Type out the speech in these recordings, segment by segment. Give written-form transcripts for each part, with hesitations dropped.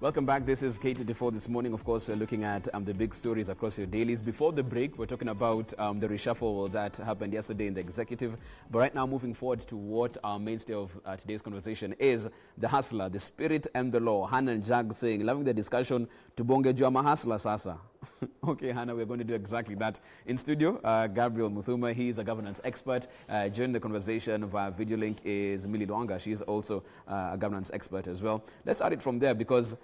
Welcome back. This is K24 this morning. Of course, we're looking at the big stories across your dailies. Before the break, we're talking about the reshuffle that happened yesterday in the executive. But right now, moving forward to what our mainstay of today's conversation is, the hustler, the spirit and the law. Hannah and Jag saying, loving the discussion, tubonge jua hustler sasa. Okay, Hannah, we're going to do exactly that. In studio, Gabriel Muthuma, he's a governance expert. Joining the conversation via video link is Millie Luanga. She's also a governance expert as well. Let's start it from there because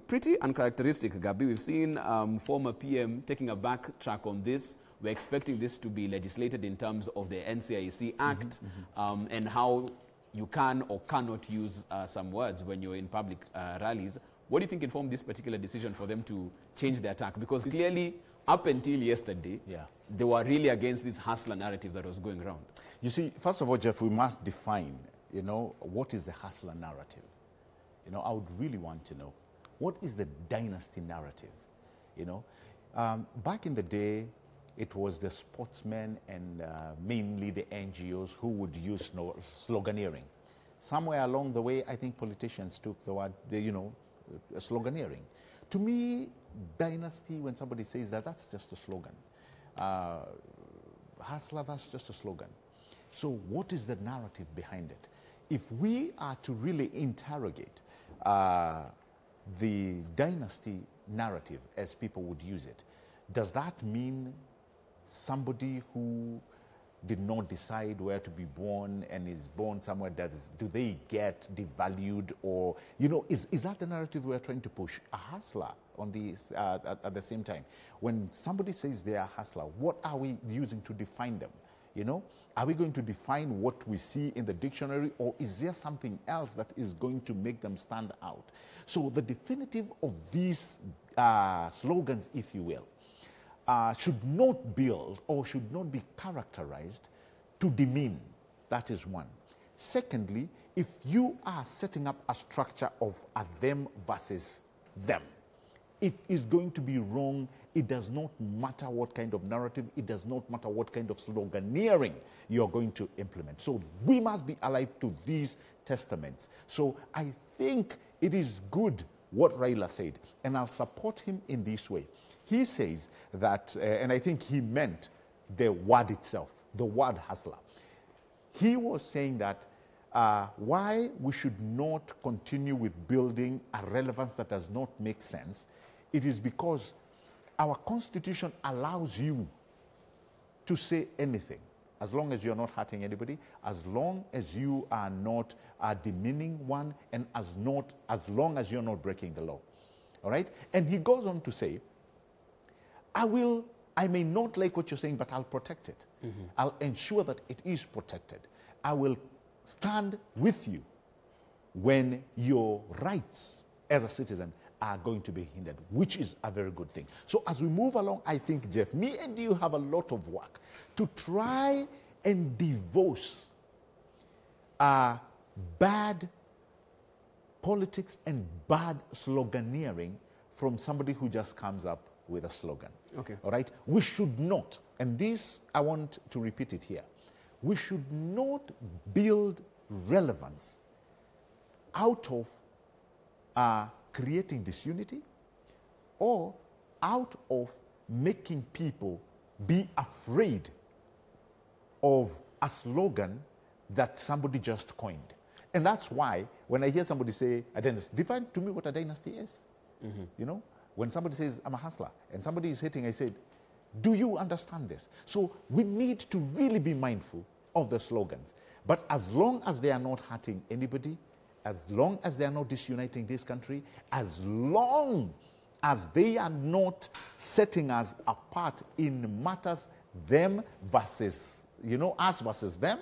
pretty uncharacteristic, Gabi. We've seen former PM taking a backtrack on this. We're expecting this to be legislated in terms of the NCIC Act and how you can or cannot use some words when you're in public rallies. What do you think informed this particular decision for them to change their attack? Because clearly, up until yesterday, they were really against this hustler narrative that was going around. You see, first of all, Jeff, we must define, what is the hustler narrative? I would really want to know. What is the dynasty narrative? Back in the day, it was the sportsmen and mainly the NGOs who would use sloganeering. Somewhere along the way, I think politicians took the word, sloganeering. To me, dynasty, when somebody says that, that's just a slogan. Hustler, that's just a slogan. So what is the narrative behind it? If we are to really interrogate the dynasty narrative as people would use it, does that mean somebody who did not decide where to be born and is born somewhere do they get devalued, or is that the narrative we're trying to push? A hustler on the at the same time, when somebody says they are a hustler, what are we using to define them? Are we going to define what we see in the dictionary, or is there something else that is going to make them stand out? So the definitive of these slogans, if you will, should not build or should not be characterized to demean. That is one. Secondly, if you are setting up a structure of a them versus them, it is going to be wrong. It does not matter what kind of narrative, it does not matter what kind of sloganeering you're going to implement. So we must be alive to these testaments. So I think it is good what Raila said, and I'll support him in this way. He says that, and I think he meant the word itself, the word hustler. He was saying that why we should not continue with building a relevance that does not make sense, it is because our constitution allows you to say anything, as long as you're not hurting anybody, as long as you are not demeaning one, and as long as you're not breaking the law. All right? And he goes on to say, I may not like what you're saying, but I'll protect it. I'll ensure that it is protected. I will stand with you when your rights as a citizen are going to be hindered, which is a very good thing. So as we move along, I think, Jeff, me and you have a lot of work to try and divorce bad politics and bad sloganeering from somebody who just comes up with a slogan. Okay. All right? We should not, and this I want to repeat it here, we should not build relevance out of creating disunity or out of making people be afraid of a slogan that somebody just coined. And that's why when I hear somebody say a dynasty, define to me what a dynasty is. When somebody says, I'm a hustler, and somebody is hating, I said, do you understand this? So we need to really be mindful of the slogans. But as long as they are not hurting anybody, as long as they are not disuniting this country, as long as they are not setting us apart in matters them versus, us versus them,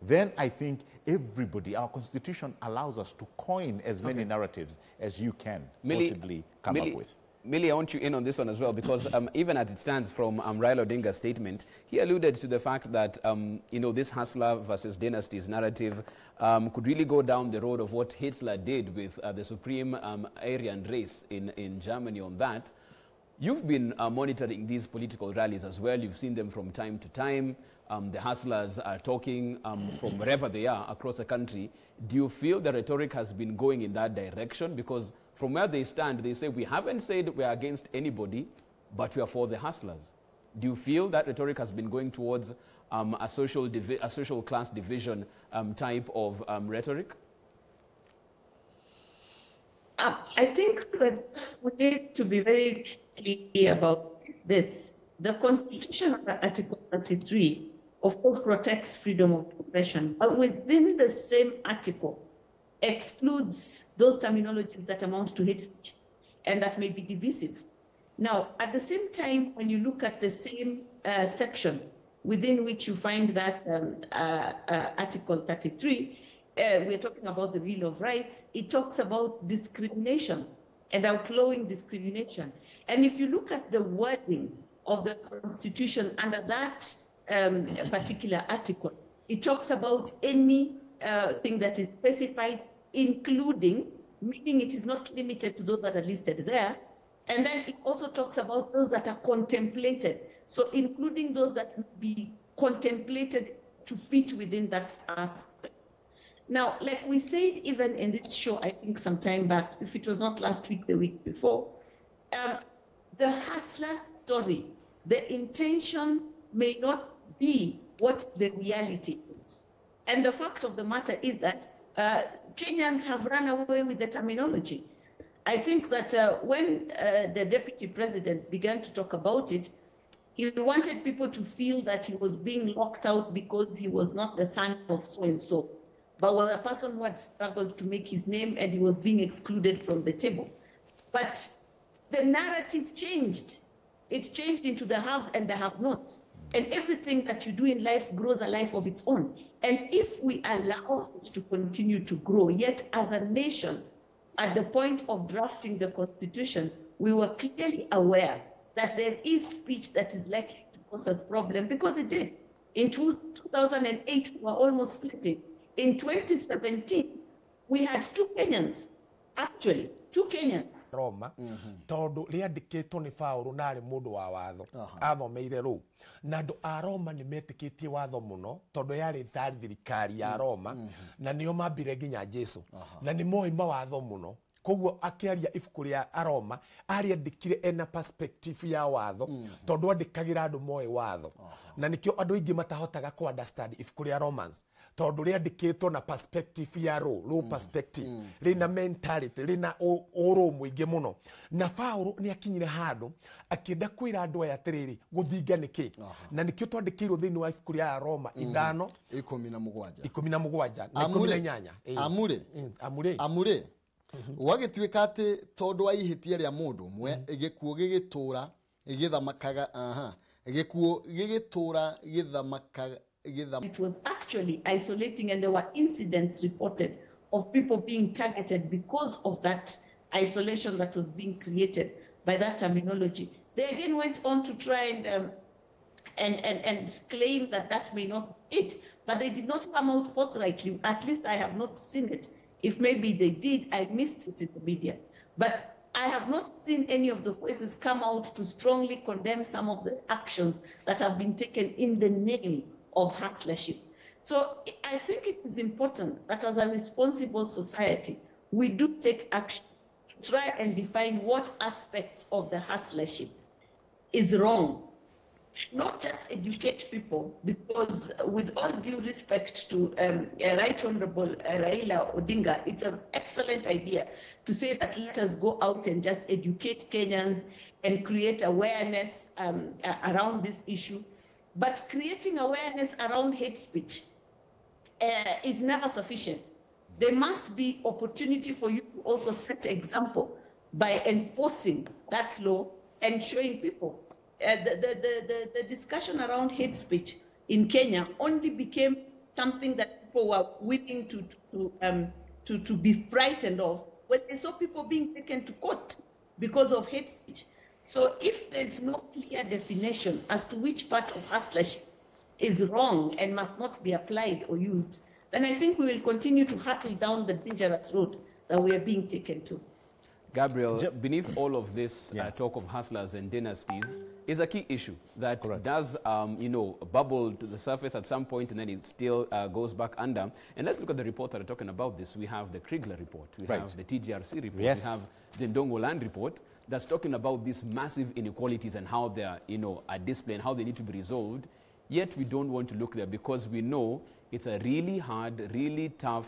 then I think everybody, our constitution allows us to coin as many narratives as you can possibly come up with. Millie, I want you in on this one as well, because even as it stands from Raila Odinga's statement, he alluded to the fact that, this hustler versus dynasties narrative could really go down the road of what Hitler did with the supreme Aryan race in Germany on that. You've been monitoring these political rallies as well. You've seen them from time to time. The hustlers are talking from wherever they are across the country. Do you feel the rhetoric has been going in that direction? Because from where they stand, they say, we haven't said we are against anybody, but we are for the hustlers. Do you feel that rhetoric has been going towards a social class division type of rhetoric? I think that we need to be very clear about this. The Constitution, Article 33, of course, protects freedom of expression, but within the same article excludes those terminologies that amount to hate speech and that may be divisive. Now, at the same time, when you look at the same section within which you find that Article 33, we're talking about the Bill of Rights, it talks about discrimination and outlawing discrimination. And if you look at the wording of the Constitution under that particular article, it talks about any thing that is specified, including, meaning it is not limited to those that are listed there. And then it also talks about those that are contemplated. So including those that will be contemplated to fit within that aspect. Now, like we said, even in this show, I think some time back, if it was not last week, the week before, the hustler story, the intention may not be what the reality is. And the fact of the matter is that Kenyans have run away with the terminology. I think that when the Deputy President began to talk about it, he wanted people to feel that he was being locked out because he was not the son of so-and-so, but was a person who had struggled to make his name and he was being excluded from the table. But the narrative changed. It changed into the haves and the have-nots. And everything that you do in life grows a life of its own. And if we allow it to continue to grow, yet as a nation, at the point of drafting the Constitution, we were clearly aware that there is speech that is likely to cause us problem, because it did. In 2008, we were almost splitting. In 2017, we had 2 Kenyans, actually, 2 Kenyans. Roma, tondu riandikitwo ni Paulo na ari mundu wa watho athomeire ru na andu a Roma ni metikitie watho muno tondu yari thirikari ya Roma na nio mambire nginya Jesu na ni moi mawatho muno. Koguo akiaria ibuku ria Aroma ariandikire ena perspective ya watho tondu andikagira andu moi watho na nikio andu ingi matahotaga ku understand ibuku ria Romans tondu riandikitwo na perspective ya low perspective rina mentality rina oro muingi muno na Paulo ni akinyire handu akienda kwira andu aya atiriri guthinga niki na nikio twandikirwo thiini wa ibuku ria Roma 5:17 amure wagituika ati tondu wa ihitia ria mundu mwe gikuo gigitura githamakaga gikuo gigitura githamakaga. It was actually isolating, and there were incidents reported of people being targeted because of that isolation that was being created by that terminology. They again went on to try and claim that that may not be it, but they did not come out forthrightly. At least I have not seen it. If maybe they did, I missed it in the media. But I have not seen any of the voices come out to strongly condemn some of the actions that have been taken in the name of hustlership. So I think it is important that as a responsible society, we do take action to try and define what aspects of the hustlership is wrong. Not just educate people, because with all due respect to Right Honorable Raila Odinga, it's an excellent idea to say that let us go out and just educate Kenyans and create awareness around this issue. But creating awareness around hate speech is never sufficient. There must be opportunity for you to also set example by enforcing that law and showing people. The discussion around hate speech in Kenya only became something that people were willing to be frightened of when they saw people being taken to court because of hate speech. So if there's no clear definition as to which part of hustlership is wrong and must not be applied or used, then I think we will continue to hurtle down the dangerous road that we are being taken to. Gabriel, beneath all of this talk of hustlers and dynasties, is a key issue that does, bubble to the surface at some point, and then it still goes back under. And let's look at the report that are talking about this. We have the Kriegler report. We have the TGRC report. Yes. We have the Ndongo Land report that's talking about these massive inequalities and how they are, are displayed and how they need to be resolved. Yet we don't want to look there because we know it's a really hard, really tough,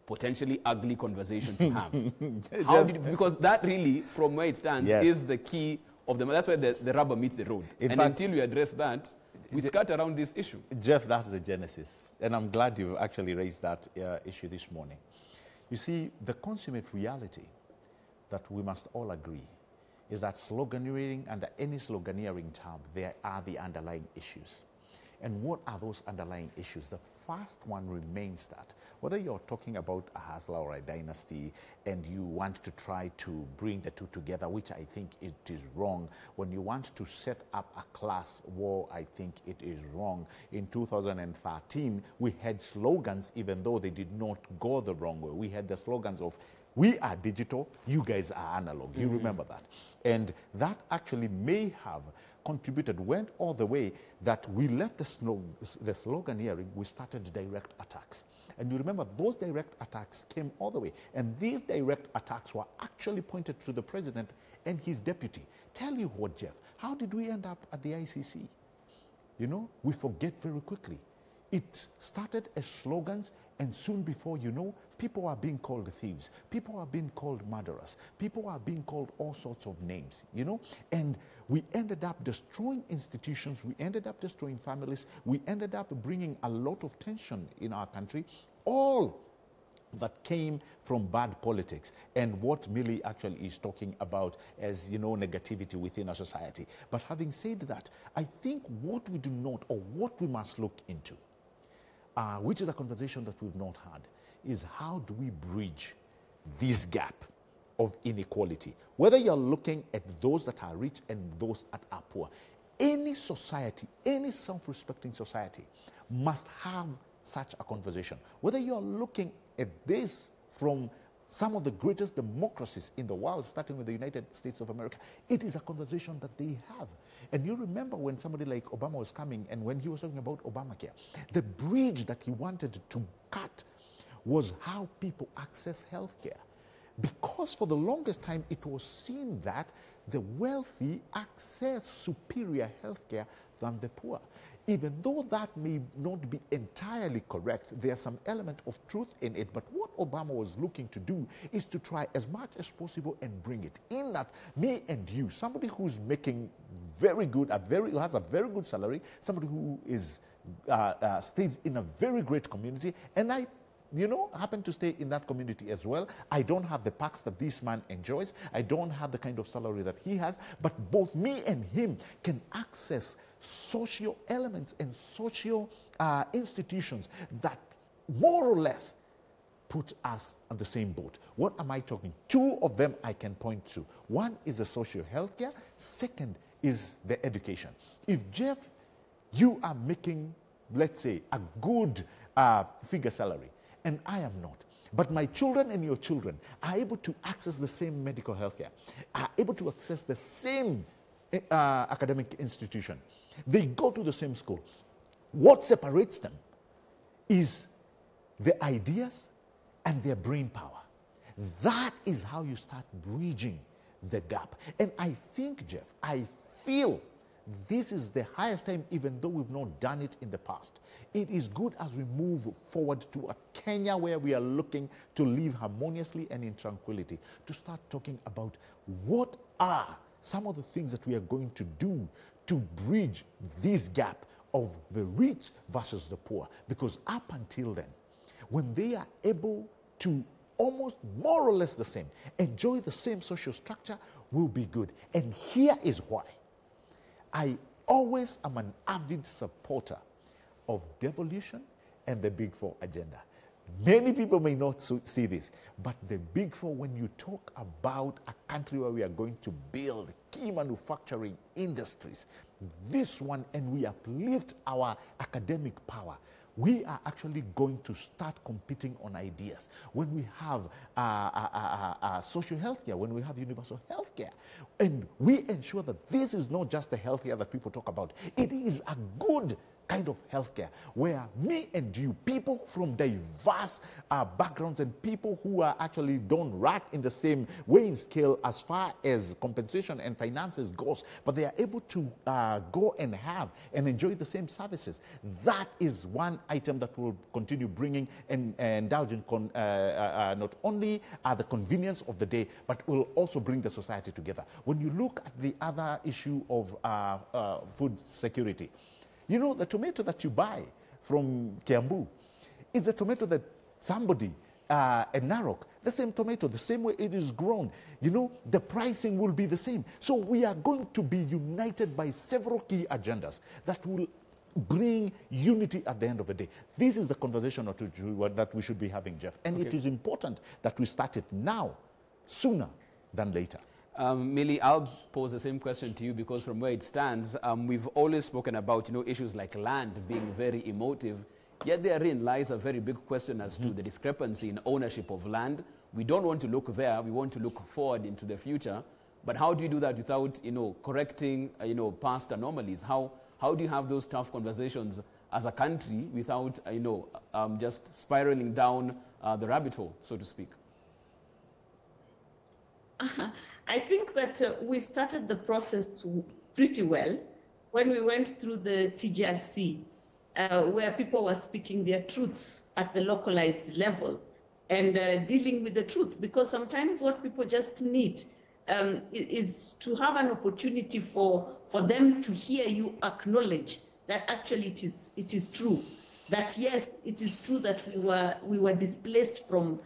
potentially ugly conversation to have. Because that really, from where it stands, is the key of them. That's where the rubber meets the road. And until we address that, we skirt around this issue. Jeff, that's the genesis. And I'm glad you've actually raised that issue this morning. You see, the consummate reality that we must all agree is that sloganeering, under any sloganeering term, there are the underlying issues. And what are those underlying issues? The first one remains that whether you're talking about a hustler or a dynasty and you want to try to bring the two together, which I think it is wrong. When you want to set up a class war, I think it is wrong. In 2013, we had slogans, even though they did not go the wrong way. We had the slogans of, we are digital, you guys are analog. You remember that. And that actually may have contributed, went all the way that we left the sloganeering, we started direct attacks. And you remember those direct attacks came all the way. And these direct attacks were actually pointed to the president and his deputy. Tell you what, Jeff, how did we end up at the ICC? We forget very quickly. It started as slogans, and soon before you know, people are being called thieves. People are being called murderers. People are being called all sorts of names, And we ended up destroying institutions. We ended up destroying families. We ended up bringing a lot of tension in our country. All that came from bad politics and what Millie actually is talking about as, negativity within our society. But having said that, I think what we do not, or what we must look into, which is a conversation that we've not had, is how do we bridge this gap of inequality? Whether you're looking at those that are rich and those that are poor, any society, any self-respecting society must have such a conversation. Whether you're looking at this from some of the greatest democracies in the world, starting with the United States of America, it is a conversation that they have. And you remember when somebody like Obama was coming and when he was talking about Obamacare, the bridge that he wanted to cut was how people access health care. Because for the longest time, it was seen that the wealthy access superior health care than the poor. Even though that may not be entirely correct, there's some element of truth in it. But what Obama was looking to do is to try as much as possible and bring it in that me and you, somebody who's making very good, who has a very good salary, somebody who is stays in a very great community, and I happen to stay in that community as well. I don't have the perks that this man enjoys. I don't have the kind of salary that he has, but both me and him can access social elements and social institutions that more or less put us on the same boat. What am I talking? Two of them I can point to. One is the social health care. Second is the education. If, Jeff, you are making, let's say, a good figure salary, and I am not, but my children and your children are able to access the same medical health care, are able to access the same academic institution, they go to the same school. What separates them is the ideas and their brain power. That is how you start bridging the gap. And I think, Jeff, I feel this is the highest time, even though we've not done it in the past. It is good as we move forward to a Kenya where we are looking to live harmoniously and in tranquility, to start talking about what are some of the things that we are going to do to bridge this gap of the rich versus the poor. Because up until then, when they are able to almost more or less the same, enjoy the same social structure, will be good. And here is why. I always am an avid supporter of devolution and the Big Four agenda. Many people may not see this, but the Big Four, when you talk about a country where we are going to build key manufacturing industries, this one, and we uplift our academic power, we are actually going to start competing on ideas. When we have social health care, when we have universal health care, and we ensure that this is not just the health care that people talk about, it is a good kind of healthcare where me and you, people from diverse backgrounds and people who are actually don't rank in the same weighing scale as far as compensation and finances goes, but they are able to go and have and enjoy the same services. That is one item that will continue bringing and indulging not only the convenience of the day, but will also bring the society together. When you look at the other issue of food security, you know, the tomato that you buy from Kiambu is a tomato that somebody at Narok, the same tomato, the same way it is grown, you know, the pricing will be the same. So we are going to be united by several key agendas that will bring unity at the end of the day. This is the conversation that we should be having, Jeff. And it is important that we start it now, sooner than later. Millie, I'll pose the same question to you because from where it stands, we've always spoken about, you know, issues like land being very emotive, yet therein lies a very big question as to the discrepancy in ownership of land. We don't want to look there, we want to look forward into the future, but how do you do that without, you know, correcting, you know, past anomalies? How do you have those tough conversations as a country without, you know, just spiraling down the rabbit hole, so to speak? I think that we started the process pretty well when we went through the TGRC, where people were speaking their truths at the localized level and dealing with the truth. Because sometimes what people just need is to have an opportunity for them to hear you acknowledge that actually it is true. That yes, it is true that we were displaced from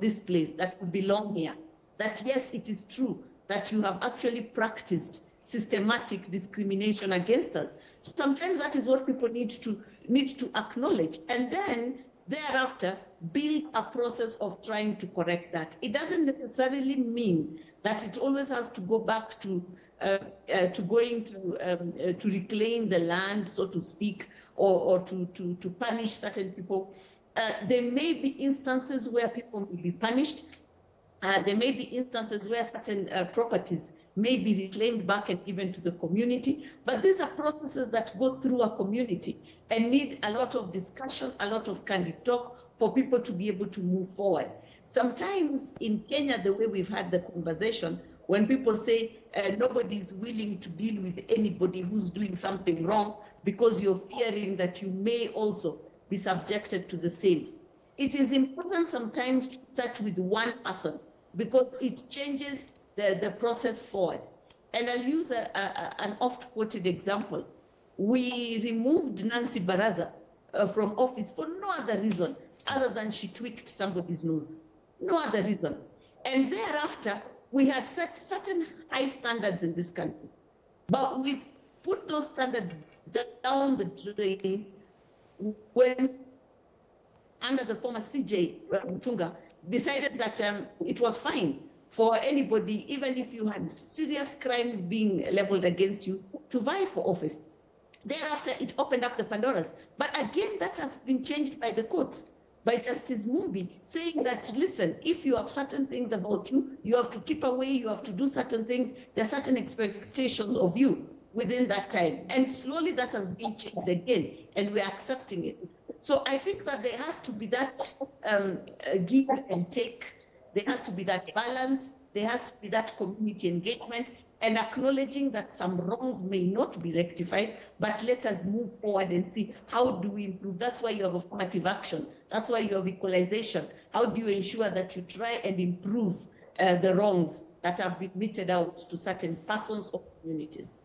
this place, that we belong here. That yes, it is true that you have actually practiced systematic discrimination against us. So sometimes that is what people need to acknowledge, and then thereafter build a process of trying to correct that. It doesn't necessarily mean that it always has to go back to going to reclaim the land, so to speak, or to punish certain people. There may be instances where people will be punished. There may be instances where certain properties may be reclaimed back and given to the community, but these are processes that go through a community and need a lot of discussion, a lot of candid talk for people to be able to move forward. Sometimes in Kenya, the way we've had the conversation, when people say nobody is willing to deal with anybody who's doing something wrong because you're fearing that you may also be subjected to the same. It is important sometimes to start with one person because it changes the process forward. And I'll use an oft-quoted example. We removed Nancy Baraza from office for no other reason other than she tweaked somebody's nose. No other reason. And thereafter, we had set certain high standards in this country. But we put those standards down the drain when under the former CJ Mutunga, decided that it was fine for anybody, even if you had serious crimes being leveled against you, to vie for office. Thereafter, it opened up the Pandora's. But again, that has been changed by the courts, by Justice Mumbi, saying that, listen, if you have certain things about you, you have to keep away, you have to do certain things, there are certain expectations of you within that time. And slowly that has been changed again, and we're accepting it. So I think that there has to be that give and take. There has to be that balance. There has to be that community engagement and acknowledging that some wrongs may not be rectified, but let us move forward and see how do we improve. That's why you have affirmative action. That's why you have equalization. How do you ensure that you try and improve the wrongs that have been meted out to certain persons or communities?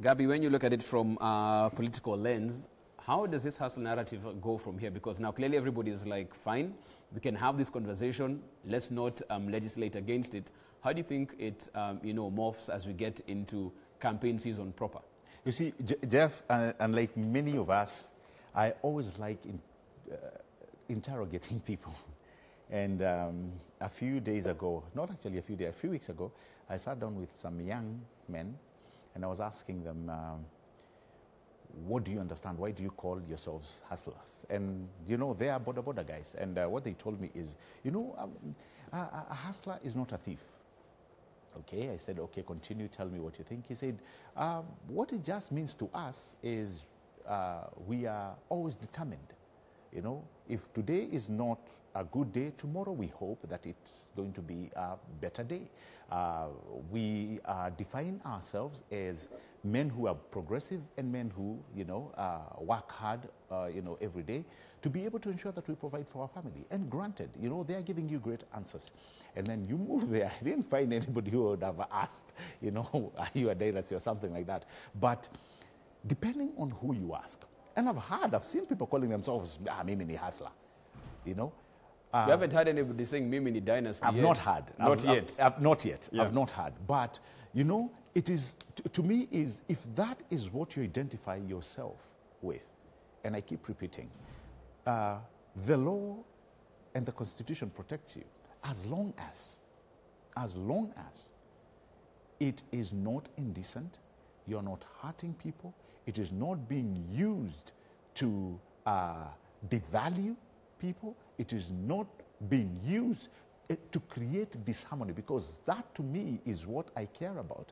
Gabi, when you look at it from a political lens, how does this hustle narrative go from here? Because now clearly everybody is like, fine, we can have this conversation, let's not legislate against it. How do you think it morphs as we get into campaign season proper? You see, Jeff, and like many of us, I always like interrogating people. And a few days ago, not actually a few weeks ago, I sat down with some young men and I was asking them, what do you understand? Why do you call yourselves hustlers? And, you know, they are border guys. And what they told me is, you know, a hustler is not a thief. Okay, I said, okay, continue, tell me what you think. He said, what it just means to us is we are always determined. You know, if today is not a good day, tomorrow we hope that it's going to be a better day. We define ourselves as men who are progressive and men who, you know, work hard, you know, every day to be able to ensure that we provide for our family. And granted, you know, they are giving you great answers. And then you move there. I didn't find anybody who would have asked, you know, are you a dynasty or something like that. But depending on who you ask, and I've seen people calling themselves Mimi ni hustler, you know. You haven't heard anybody saying Mimi ni dynasty I've yet? not heard. Not yet? Not yet. Yeah. I've not heard. But, you know, it is, to me, is if that is what you identify yourself with, and I keep repeating, the law and the Constitution protects you as long as it is not indecent, you're not hurting people, it is not being used to devalue people, it is not being used to create disharmony, because that to me is what I care about.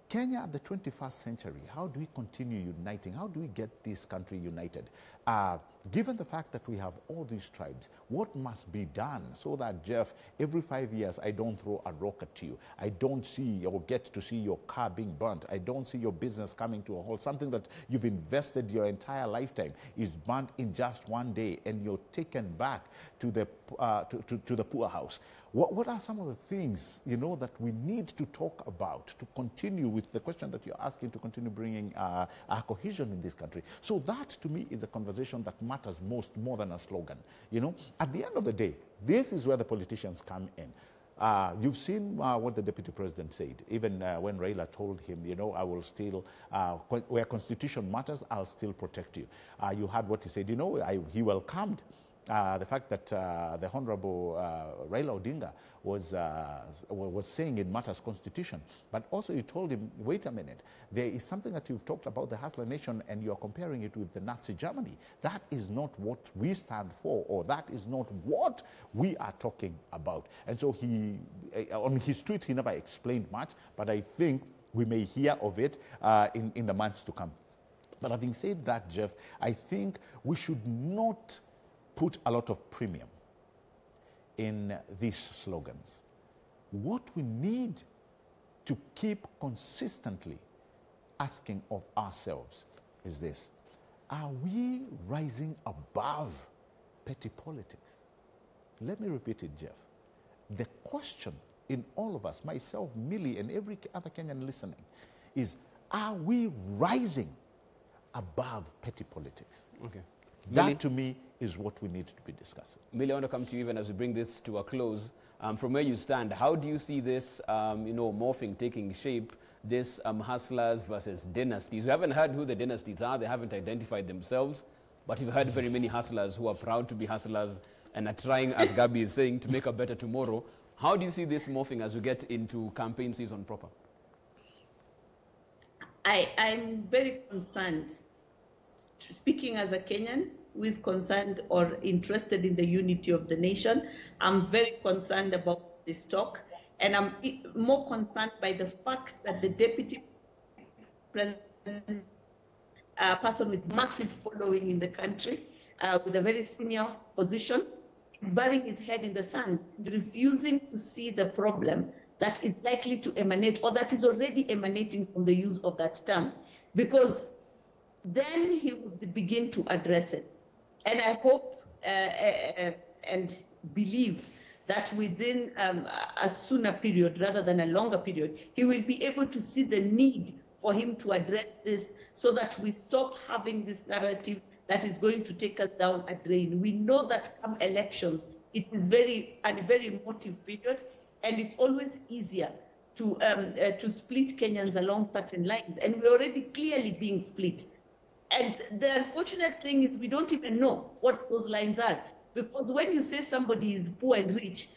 Kenya at the 21st century, how do we continue uniting? How do we get this country united? Given the fact that we have all these tribes, what must be done so that, Jeff, every 5 years I don't throw a rock at you, I don't see or get to see your car being burnt, I don't see your business coming to a halt, something that you've invested your entire lifetime is burnt in just one day and you're taken back to the poorhouse. What are some of the things, you know, that we need to talk about to continue with the question that you're asking, to continue bringing cohesion in this country? So that, to me, is a conversation that matters most, more than a slogan. You know, at the end of the day, this is where the politicians come in. You've seen what the Deputy President said, even when Raila told him, you know, I will still, where Constitution matters, I'll still protect you. You heard what he said, you know, he welcomed the fact that the Honorable Raila Odinga was saying it matters Constitution, but also you told him, wait a minute, there is something that you've talked about, the Hustler Nation, and you are comparing it with the Nazi Germany. That is not what we stand for, or that is not what we are talking about. And so he, on his tweet, he never explained much, but I think we may hear of it in the months to come. But having said that, Jeff, I think we should not put a lot of premium in these slogans. What we need to keep consistently asking of ourselves is this: are we rising above petty politics? Let me repeat it, Jeff. The question in all of us, myself, Millie, and every other Kenyan listening, is, are we rising above petty politics? Okay. That, Millie, to me, is what we need to be discussing. Millie, I want to come to you even as we bring this to a close. From where you stand, how do you see this, you know, morphing, taking shape, this hustlers versus dynasties? We haven't heard who the dynasties are. They haven't identified themselves. But you've heard very many hustlers who are proud to be hustlers and are trying, as Gabi is saying, to make a better tomorrow. How do you see this morphing as we get into campaign season proper? I'm very concerned. Speaking as a Kenyan who is concerned or interested in the unity of the nation, I'm very concerned about this talk, and I'm more concerned by the fact that the Deputy President, a person with massive following in the country, with a very senior position, is burying his head in the sand, refusing to see the problem that is likely to emanate, or that is already emanating from the use of that term, because then he would begin to address it. And I hope and believe that within a sooner period rather than a longer period, he will be able to see the need for him to address this, so that we stop having this narrative that is going to take us down a drain. We know that come elections, it is a very emotive period, and it's always easier to split Kenyans along certain lines, and we're already clearly being split. And the unfortunate thing is we don't even know what those lines are, because when you say somebody is poor and rich,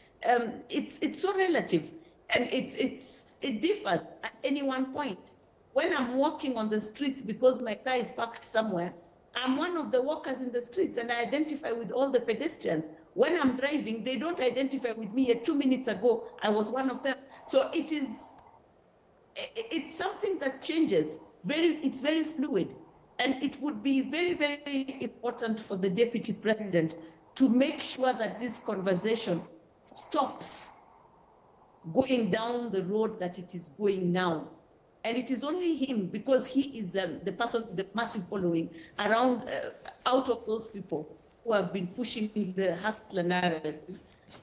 it's so relative, and it differs at any one point. When I'm walking on the streets because my car is parked somewhere, I'm one of the walkers in the streets and I identify with all the pedestrians. When I'm driving, they don't identify with me. Yet 2 minutes ago, I was one of them. So it's something that changes. It's very fluid. And it would be very, very important for the Deputy President to make sure that this conversation stops going down the road that it is going now. And it is only him, because he is the person, the massive following around, out of those people who have been pushing the hustler narrative,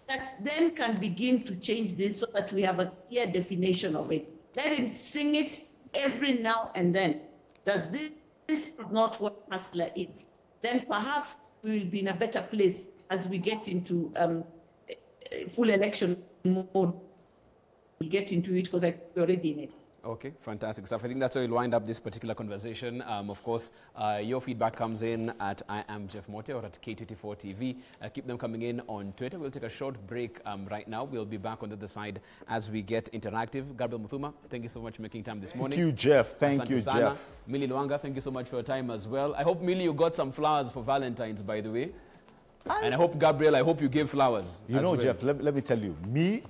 that then can begin to change this so that we have a clear definition of it. Let him sing it every now and then, that this is not what hustler is. Then perhaps we will be in a better place as we get into full election mode. We'll get into it because I'm already in it. Okay, fantastic stuff. I think that's how we'll wind up this particular conversation. Of course, your feedback comes in at I am Jeff Mote or at K24 TV. Keep them coming in on Twitter. We'll take a short break right now. We'll be back on the other side as we get interactive. Gabriel Muthuma, thank you so much for making time this morning. Thank you, Jeff. Thank you, Jeff. Millie Luanga, thank you so much for your time as well. I hope, Millie, you got some flowers for Valentine's, by the way. And I hope, Gabriel, I hope you gave flowers. You know, well. Jeff, let me tell you,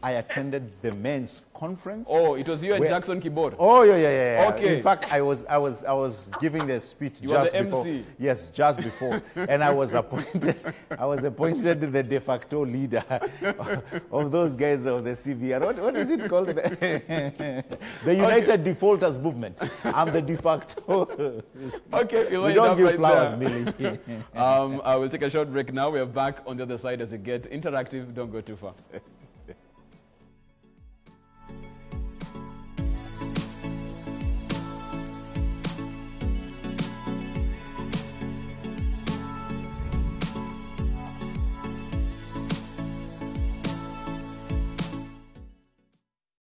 I attended the men's conference. Oh, it was you and Jackson Kibor. Oh, yeah. Okay. In fact, I was giving the speech just before. MC. Yes, just before. And I was appointed the de facto leader of those guys of the CBR. What is it called? The United Defaulters Movement. I'm the de facto. Okay, we don't give flowers, Millie. I will take a short break now. We are back on the other side as we get interactive. Don't go too far.